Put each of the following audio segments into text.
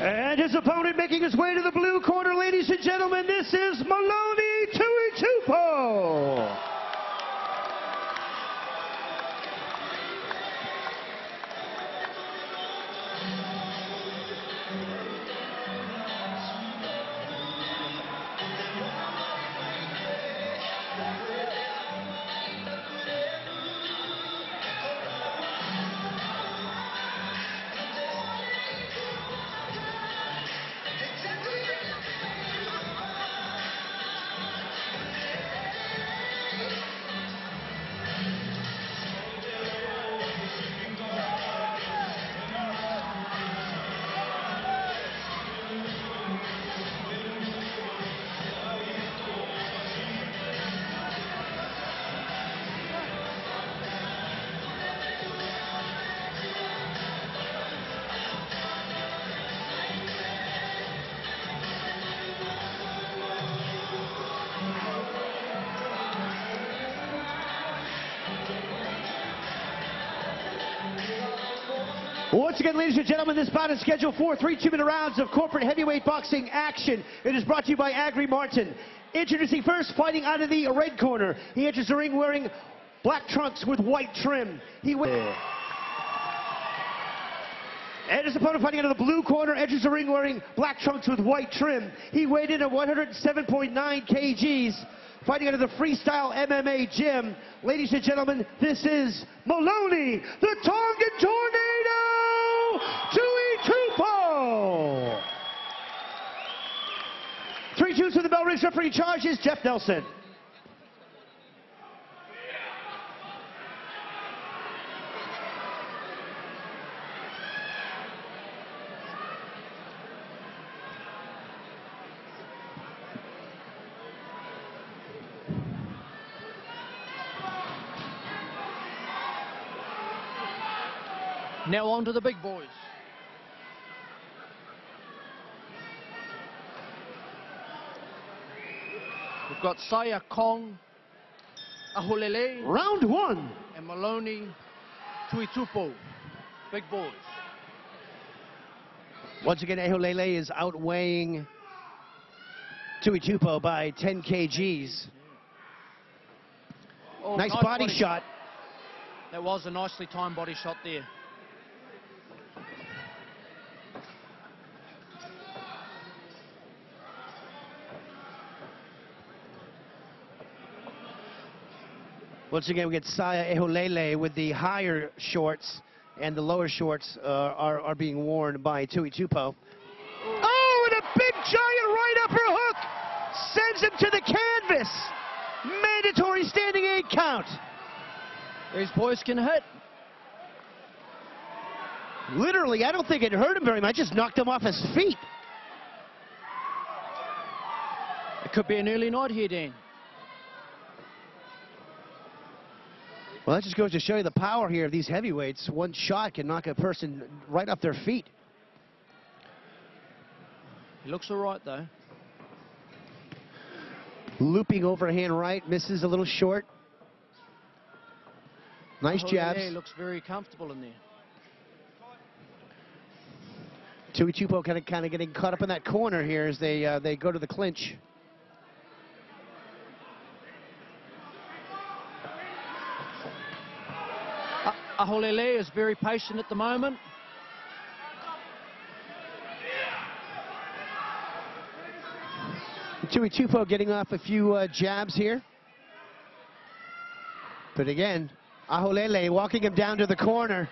And his opponent making his way to the blue corner, ladies and gentlemen, this is Maloni Tuitupo. Once again, ladies and gentlemen, this bout is scheduled for 3 2-minute rounds of corporate heavyweight boxing action. It is brought to you by Agri Martin. Introducing first, fighting out of the red corner. He enters the ring wearing black trunks with white trim. And his opponent fighting out of the blue corner enters the ring wearing black trunks with white trim. He weighed in at 107.9 kgs. Fighting out of the Freestyle MMA gym. Ladies and gentlemen, this is Maloni, the Tongan Tornado, Tuitupo. 3-2 to the bell rings. Referee charge is Jeff Nelson. Now on to the big boys. We've got Saia Kong, Aholele, Round one. and Maloni Tuitupo. Big boys. Once again, Aholele is outweighing Tuitupo by 10 kgs. Oh, nice body shot. That was a nicely timed body shot there. Once again, we get Saia Aholele with the higher shorts, and the lower shorts are being worn by Tuitupo. Oh, and a big giant right upper hook sends him to the canvas. Mandatory standing 8 count. These boys can hit. Literally, I don't think it hurt him very much, just knocked him off his feet. It could be an early night here, Dan. Well, that just goes to show you the power here of these heavyweights. One shot can knock a person right off their feet. He looks all right, though. Looping overhand right, misses a little short. Nice jabs. He looks very comfortable in there. Tuitupo kind of getting caught up in that corner here as they go to the clinch. Aholele is very patient at the moment. Tuitupo getting off a few jabs here. But again, Aholele walking him down to the corner.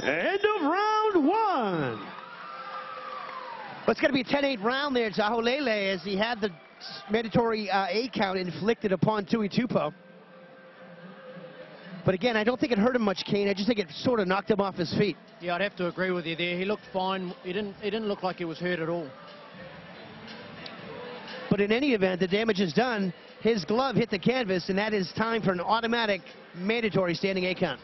End of round one. Well, it's going to be a 10-8 round there to Aholele as he had the mandatory 8 count inflicted upon Tuitupo. But again, I don't think it hurt him much, Kane. I just think it sort of knocked him off his feet. Yeah, I'd have to agree with you there. He looked fine. He didn't look like he was hurt at all. But in any event, the damage is done. His glove hit the canvas, and that is time for an automatic mandatory standing 8 count.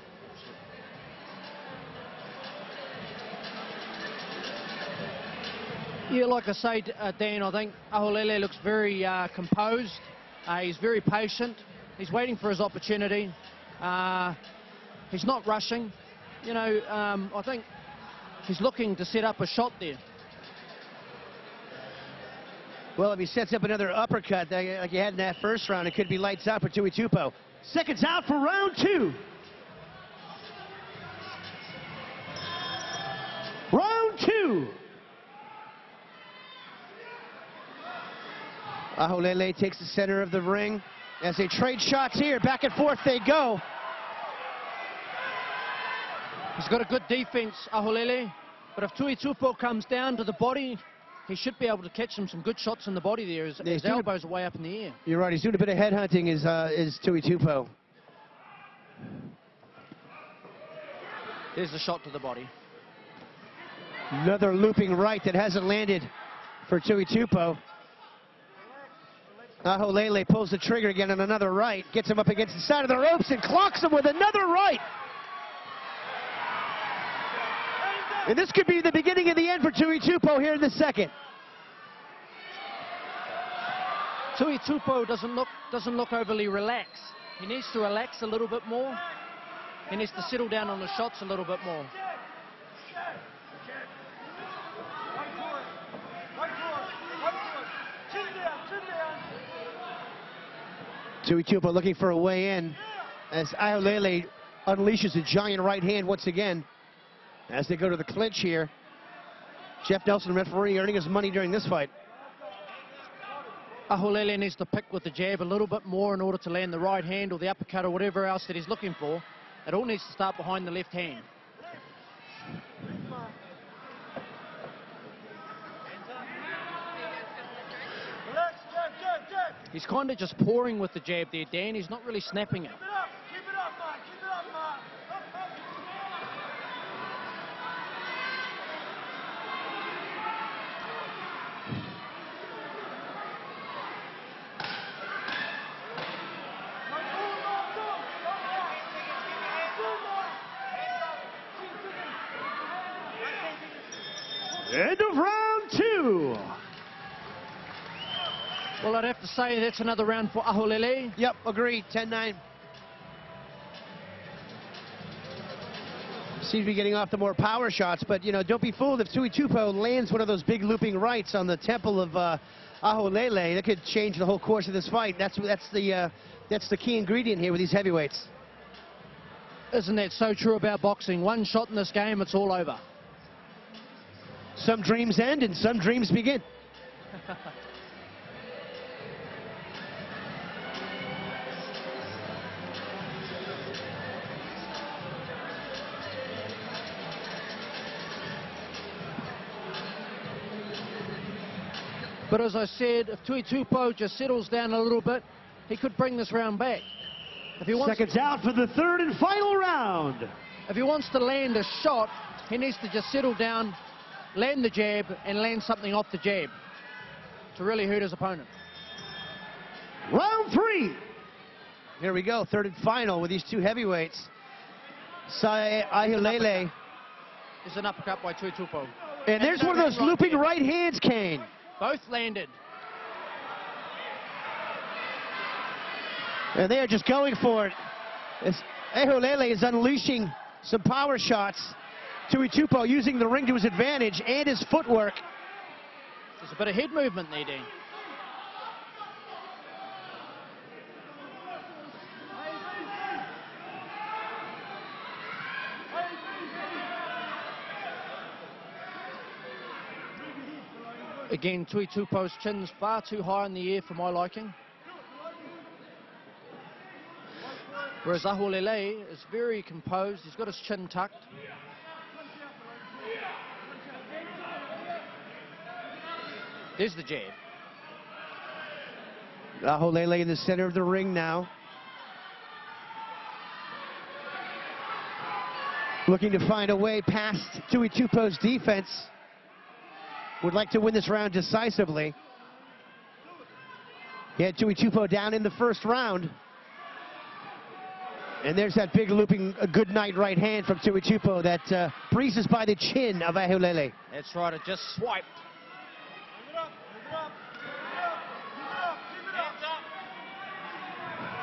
Yeah, like I say, Dan, I think Ahulele looks very composed. He's very patient. He's waiting for his opportunity. He's not rushing. You know, I think he's looking to set up a shot there. Well, if he sets up another uppercut like he had in that first round, it could be lights out for Tui Tupo. Seconds out for round 2. Round 2. Ahulele takes the center of the ring as they trade shots here. Back and forth they go. He's got a good defense, Ahulele, but if Tui Tupo comes down to the body, he should be able to catch him some good shots in the body there. His elbows are way up in the air. You're right, he's doing a bit of headhunting, is Tui Tupo. There's the shot to the body. Another looping right that hasn't landed for Tui Tupo. Ahulele pulls the trigger again on another right, gets him up against the side of the ropes and clocks him with another right. And this could be the beginning of the end for Tui Tupo here in the second. Tui Tupo doesn't look overly relaxed. He needs to relax a little bit more. He needs to settle down on the shots a little bit more. Tui Tupo looking for a way in as Ahulele unleashes a giant right hand once again as they go to the clinch here. Jeff Nelson, referee, earning his money during this fight. Ahulele needs to pick with the jab a little bit more in order to land the right hand or the uppercut or whatever else that he's looking for. It all needs to start behind the left hand. He's kind of just pouring with the jab there, Dan. He's not really snapping it. End of round 2. Well, I'd have to say that's another round for Ahulele. Yep, agreed, 10-9. Seems to be getting off the more power shots, but, you know, don't be fooled if Tui Tupo lands one of those big looping rights on the temple of Ahulele. That could change the whole course of this fight. That's the key ingredient here with these heavyweights. Isn't that so true about boxing? One shot in this game, it's all over. Some dreams end and some dreams begin. But as I said, if Tui Tupo just settles down a little bit, he could bring this round back. If he wants Seconds out for the third and final round. If he wants to land a shot, he needs to just settle down, land the jab, and land something off the jab to really hurt his opponent. Round 3. Here we go, third and final with these two heavyweights. Ahulele. There's an uppercut by Tui Tupo. And there's one of those looping right hands, Kane. Both landed. And they are just going for it. Ahulele is unleashing some power shots. Tui Tupo using the ring to his advantage and his footwork. There's a bit of head movement there, Dean. Again, Tui Tupo's chin's far too high in the air for my liking. Whereas Ahulele is very composed. He's got his chin tucked. There's the jab. Ahulele in the center of the ring now. Looking to find a way past Tui Tupo's defense. Would like to win this round decisively. He had Tui Tupo down in the first round. And there's that big looping good night right hand from Tui Tupo that breezes by the chin of Ahulele. That's right, it just swiped.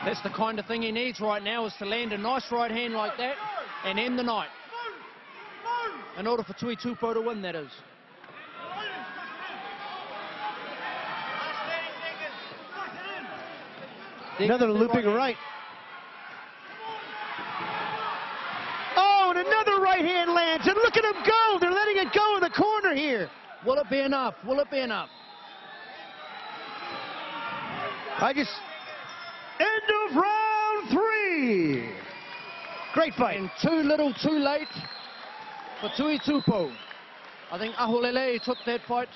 That's the kind of thing he needs right now, is to land a nice right hand like that and end the night. In order for Tui Tupo to win, that is. Another looping right. Oh, and another right hand lands. And look at him go. They're letting it go in the corner here. Will it be enough? Will it be enough? End of round 3. Great fight. And too little, too late for Tui Tupo. I think Ahulele took that fight.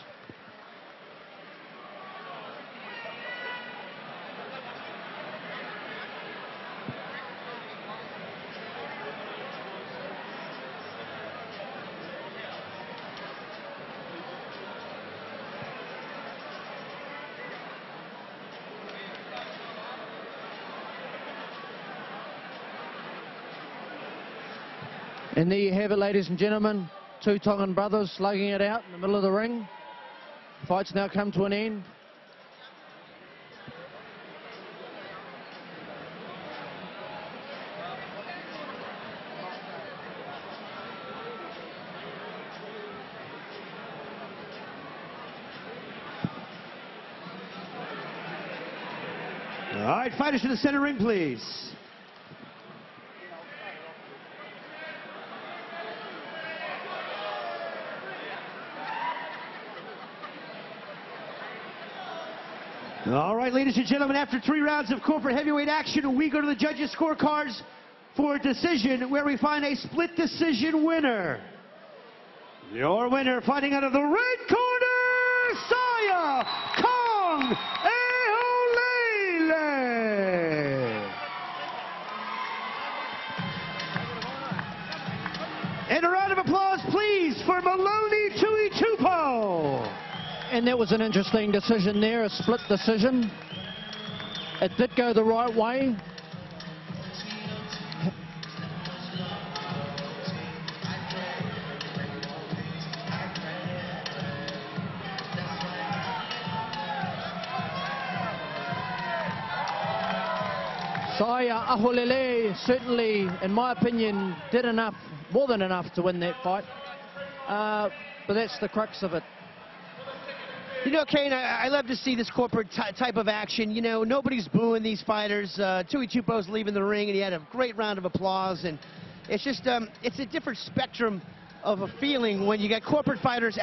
And there you have it, ladies and gentlemen. Two Tongan brothers slugging it out in the middle of the ring. Fight's now come to an end. All right, fighters to the center ring, please. All right, ladies and gentlemen, after 3 rounds of corporate heavyweight action, we go to the judges' scorecards for a decision where we find a split decision winner. Your winner, fighting out of the red corner, Saya Kong Eholele. And a round of applause, please, for Maloni Tui Tupo. And that was an interesting decision there, a split decision. It did go the right way. Saya Ahulele certainly, in my opinion, did enough, more than enough to win that fight. But that's the crux of it. You know, Kane, I love to see this corporate type of action. You know, nobody's booing these fighters. Tui Tupo's leaving the ring, and he had a great round of applause. And it's just, it's a different spectrum of a feeling when you got corporate fighters